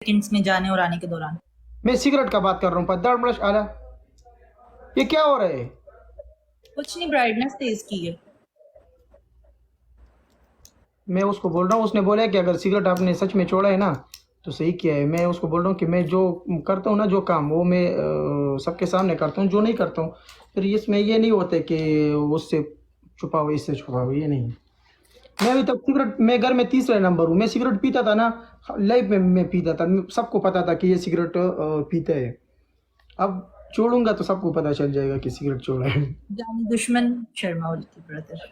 Seconds में जाने और आने के दौरान। मैं सिगरेट का बात कर रहा हूँ। पद्दार ब्रश आला, ये क्या हो रहा है? कुछ नहीं, ब्राइटनेस तेज की है। मैं उसको बोल रहा हूँ, उसने बोला है कि अगर सिगरेट आपने सच में छोड़ा है ना तो सही किया है। मैं उसको बोल रहा हूँ कि मैं जो करता हूँ ना, जो काम वो मैं सबके सामने करता हूँ, जो नहीं करता हूँ फिर इसमें ये नहीं होता कि उससे छुपाओ इससे छुपाओ, ये नहीं। मैं अभी तक सिगरेट, मैं घर में तीसरा नंबर हूँ। मैं सिगरेट पीता था ना, लाइफ में मैं पीता था, सबको पता था कि ये सिगरेट पीता है। अब छोड़ूंगा तो सबको पता चल जाएगा कि सिगरेट छोड़ा है। जानी दुश्मन शर्मा उल्टी ब्रदर।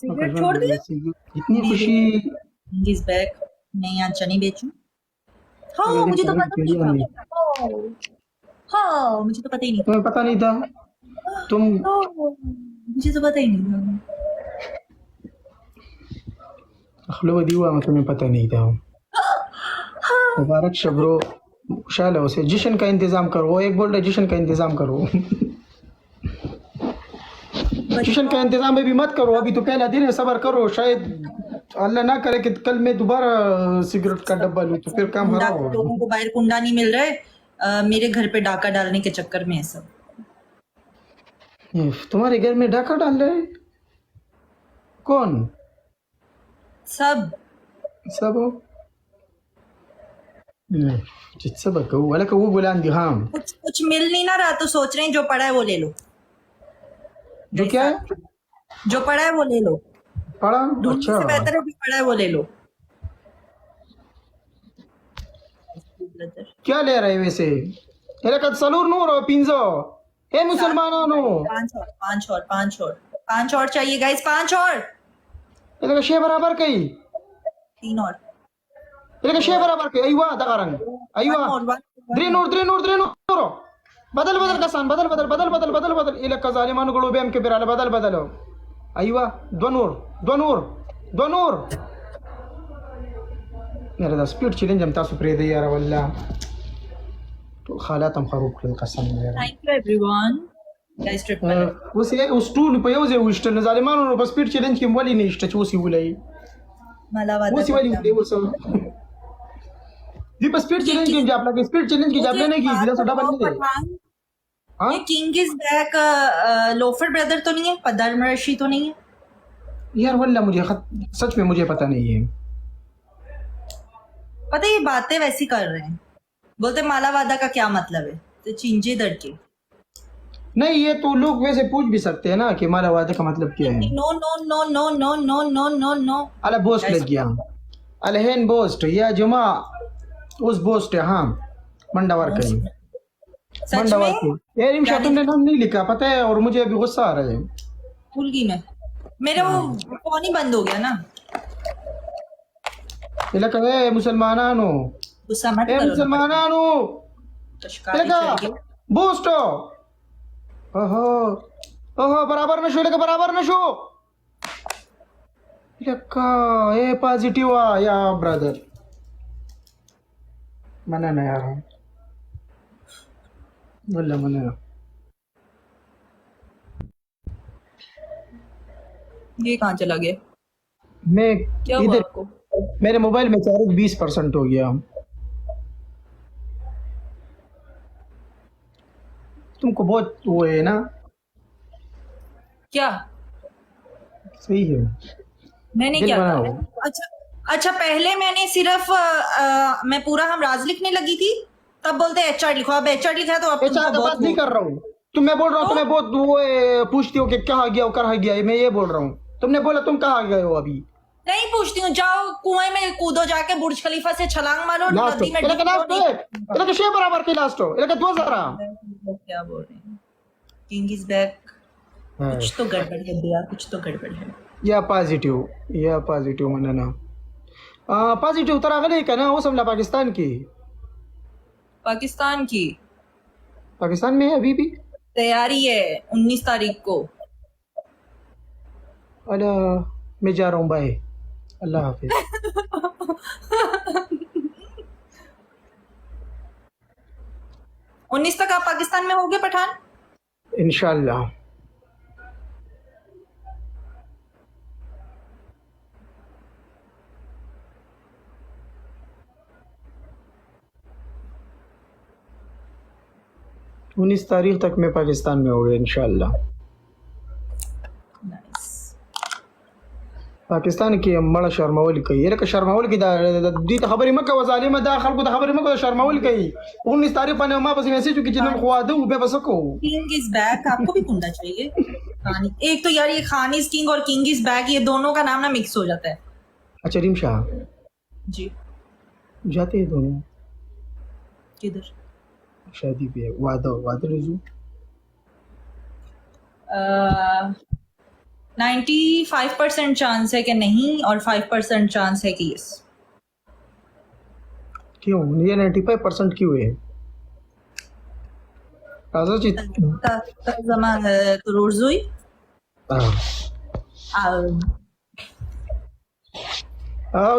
सिगरेट छोड़ दिया? इतनी खुशी। Is back. मैं यहाँ चने बेचूं? हाँ अरे मुझे तो सारी पता नहीं पीढ़ियां नहीं, था। हाँ मुझे तो पता ही नहीं था। तुम्हें पता नहीं था? तुम मुझे तो पता ही नहीं था। अखलो दी हुआ, तुम्हें पता नहीं था। मुबारक शब्रो, शाला उसे जश्न का इंतजाम करो। वो एक बोल रहे जश्न का इंतजाम करो। जश्न का इंतजाम अभी मत करो, अभी तो पहला दिन है, सब्र करो। शायद अल्लाह ना करे कि कल मैं दोबारा सिगरेट का डब्बा लूं तो फिर काम खराब होगा। लोगों को बाहर कुंडा नहीं मिल रहा है, मेरे घर पे डाका डालने के चक्कर में है सब। तुम्हारे घर में डाका डाल रहे हैं? कौन? सब सब हो? सबक वला को वो बोला अंधी। हाँ, कुछ मिल नहीं ना रहा तो सोच रहे हैं जो पड़ा है वो ले लो। जो क्या है? जो पड़ा है वो ले लो। पड़ा? ढूंढने अच्छा, से बेहतर है जो पड़ा है वो ले लो। क्या ले रहे वैसे? एला सलूर नूर पिंजो हे मुसलमानों। पांच और चाहिए गाइस, 5 और। एला शे बराबर कई 3 और। एला शे बराबर कई। अयवा दगारंग अयवा द्रे नूर बदल बदल कसान बदल बदल बदल बदल बदल बदल एला का जालिमानु गलो बेम के बिराले बदल बदलो। अयवा दो नूर मेरा दा स्पीड चैलेंज हम तासु प्रे दे यार वल्ला तो खालातम खरूब कल कसम यार। Thank you everyone guys. Triple उस टूल पे योजे उष्ट न जालिमानु बस स्पीड चैलेंज की वली नहीं इष्ट चोसी उलाई मला वादा वो सिवाली उले वो सब दी बस स्पीड चैलेंज की जाप लगे। स्पीड चैलेंज की जाप लेने की दिला सदा बन दे। हां ये king is back loafer brother तो नहीं है? पदर रशी तो नहीं है यार? वल्ला मुझे सच में मुझे पता नहीं है। पता है ये बातें वैसी कर रहे हैं, बोलते माला वादा का क्या मतलब है, तो चिंजे दर के। नहीं, ये तो लोग वैसे पूछ भी सकते हैं ना कि माला वादे का मतलब क्या है। No no no no no no no no no अला बोस्ट लग गया, अलहन बोस्ट या जुमा उस बोस्ट है। हाँ मंडावर का ही मंडावर की यार। इमशा तुमने नाम नहीं लिखा पता है, और मुझे अभी गुस्सा आ रहा है। भूल गई मैं, मेरा वो फोन ही बंद हो गया ना। इलाका है मुसलमानानो, गुस्सा मत करो। मुसलमानानो इलाका बोस्ट। ओहो ओहो बराबर नशो इलाका, बराबर नशो इलाका। ए पॉजिटिव या ब्रदर मना ना यार, वल्ला मना। ये कहाँ चला गया? मैं क्या हुआ आपको? मेरे मोबाइल में चार्ज 20% हो गया। तुमको बहुत वो है ना? क्या सही है, मैंने क्या कहा? अच्छा पहले मैंने सिर्फ मैं पूरा हम राज लिखने लगी थी, तब बोलते एचआर लिखो। अब एचआर लिखा है तो अब एचआर का बात नहीं कर रहा हूँ। मैं बोल रहा हूँ तुम्हें बहुत वो पूछती हो कि कहाँ गया हो कहाँ गया है। मैं ये बोल रहा हूँ, तुमने बोला तुम कहाँ गए हो अभी। नहीं पूछती हूँ, जाओ कुएं में कूदो, जाके बुर्ज खलीफा से छलांग मारो, नदी में इलाका शे बराबर के लास्ट हो इलाका 2000। क्या बोल रहे हैं? King is back. कुछ तो गड़बड़ है भैया, कुछ तो गड़बड़ है। या पॉजिटिव मनना पॉजिटिव तरह गले का ना वो समला पाकिस्तान में है अभी भी तैयारी है 19 तारीख को। अला मैं जा रहा हूँ, बाय, अल्लाह हाफिज। 19 तक आप पाकिस्तान में होगे पठान? इंशाल्लाह। उन्नीस तारीख तक मैं पाकिस्तान में हो गया इंशाल्लाह। नाइस। पाकिस्तान की मड़ा शर्मावली कही ये शर्मावली की दी खबरी मक्का वजालिम दा खलको दा खबरी मक्का शर्मावली कही 19 तारीख पर मैं बस मैसेज की जिन्होंने खुआ दूं बे बस को किंग इज बैक, आपको भी कुंडा चाहिए। खानी एक तो यार ये खान इज किंग और किंग इज बैक, ये दोनों का नाम ना मिक्स हो जाता है। अच्छा रिमशा जी। जाते हैं दोनों किधर? शादी पे वादा वादा रिजू 95% चांस है कि नहीं और 5% चांस है कि यस। क्यों ये 95% क्यों है? राजा जी जमा तो रोजुई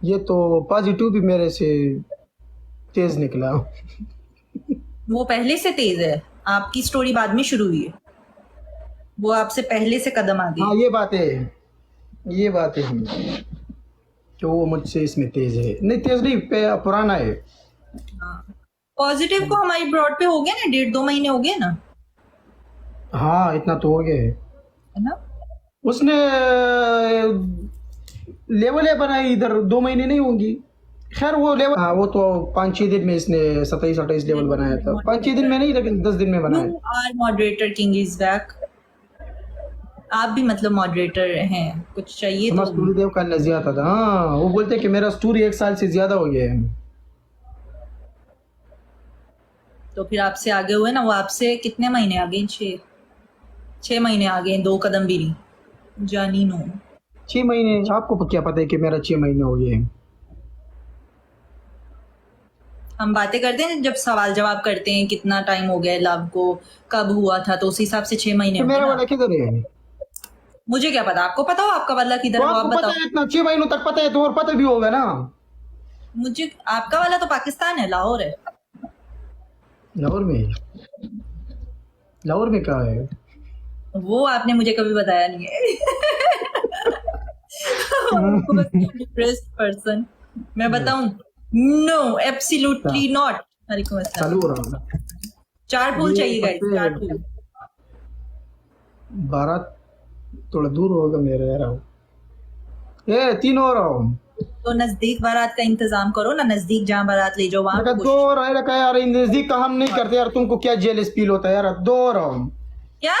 ये तो पॉजिटिव भी मेरे से तेज निकला। वो पहले से तेज है, आपकी स्टोरी बाद में शुरू हुई है, वो आपसे पहले से कदम आ गई। हाँ ये बात है कि वो मुझसे इसमें तेज है। नहीं तेज नहीं पुराना है। पॉजिटिव को हमारी ब्रॉड पे हो गया ना 1.5-2 महीने हो गए ना। हाँ इतना तो हो गया है ना। उसने लेवल है बनाई इधर 2 महीने नहीं होंगी। खैर वो लेवल हाँ वो तो 5-6 दिन में इसने 27-28 लेवल बनाया था। 5-6 दिन में नहीं लेकिन 10 दिन में बनाया। Are moderator king is back. आप भी मतलब मॉडरेटर हैं, कुछ चाहिए तो स्टोरी देव का नजिया था। हाँ वो बोलते कि मेरा स्टोरी 1 साल से ज्यादा हो गया है। तो फिर आपसे आगे हुए ना, वो आपसे कितने महीने आगे? 6 महीने आगे, 2 कदम भी नहीं जानी नो। 6 महीने आपको क्या पता है कि मेरा 6 महीने हो गए हैं? हम बातें करते हैं जब सवाल जवाब करते हैं कितना टाइम हो गया लव को, कब हुआ था, तो उस हिसाब से 6 महीने। तो मेरा वाला किधर है? मुझे क्या पता, आपको पता हो आपका वाला किधर है? तो आप बताओ। इतना 6 महीनों तक पता है तो और पता भी होगा ना। मुझे आपका वाला तो पाकिस्तान है, लाहौर है। लाहौर में कहाँ है? वो आपने मुझे कभी बताया नहीं है। डिप्रेस्ड पर्सन मैं बताऊं? No absolutely not. वालेकुम अस्सलाम। चालू हो रहा 4 फूल चाहिए गाइस, 4 फूल। 12 थोड़ा दूर होगा मेरे यार। ये 3 हो रहा हूँ तो नजदीक बारात का इंतजाम करो ना, नजदीक जहाँ बारात ले जाओ वहां। 2 और है रखा यार। नजदीक का हम नहीं करते यार। तुमको क्या जेलस फील होता है यार? 2 हो रहा हूँ। क्या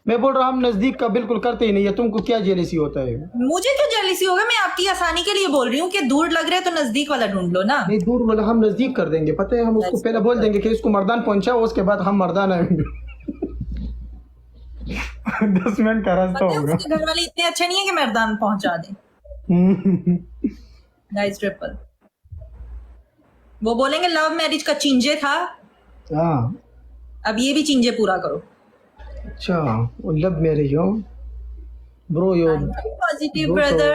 मैं बोल रहा हूँ हम नजदीक का बिल्कुल करते ही नहीं है। तुमको क्या जेलसी होता है? मुझे क्यों जेलसी होगा? मैं आपकी आसानी के लिए बोल रही हूँ कि दूर लग रहा है तो नजदीक वाला ढूंढ लो ना। नहीं दूर वाला हम नजदीक कर देंगे। पता है हम उसको पहले बोल देंगे कि इसको मर्दान पहुंचाओ, उसके बाद हम मर्दान आएंगे। 10 मिनट का रास्ता होगा। घर वाले इतने अच्छे नहीं है कि मैदान पहुंचा दें। गाइस ट्रिपल वो बोलेंगे लव मैरिज का चिंजे था। हाँ अब ये भी चिंजे पूरा करो। अच्छा वो लव मैरिज हो ब्रो यो पॉजिटिव ब्रदर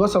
200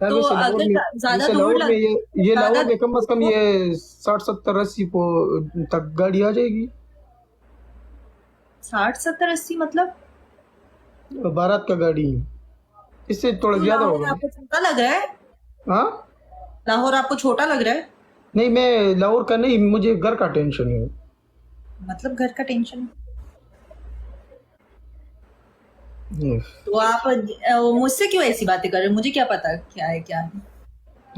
तो अगर ज्यादा दूर लग ये लाहौर में कम से कम ये 60-70-80 तक गाड़ी आ जाएगी। 60-70-80 मतलब बारात का गाड़ी इससे थोड़ा ज्यादा होगा। आपको छोटा लग रहा है? हाँ लाहौर आपको छोटा लग रहा है? नहीं मैं लाहौर का नहीं, मुझे घर का टेंशन है। मतलब घर का टेंशन? तो आप मुझसे क्यों ऐसी बातें कर रहे हो? मुझे क्या पता क्या है क्या नहीं।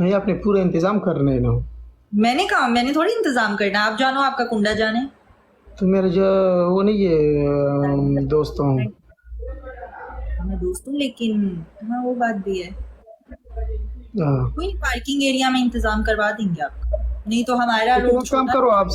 नहीं आपने पूरा इंतजाम करना है ना। मैंने कहा मैंने थोड़ी इंतजाम करना। आप जानो आपका कुंडा जाने। तो मेरा जो वो नहीं है दोस्तों मैं दोस्त हूँ लेकिन हाँ वो बात भी है। कोई पार्किंग एरिया में इंतजाम करवा देंगे आपका। नहीं तो हमारा लेकिन रूम एक काम करो आपसे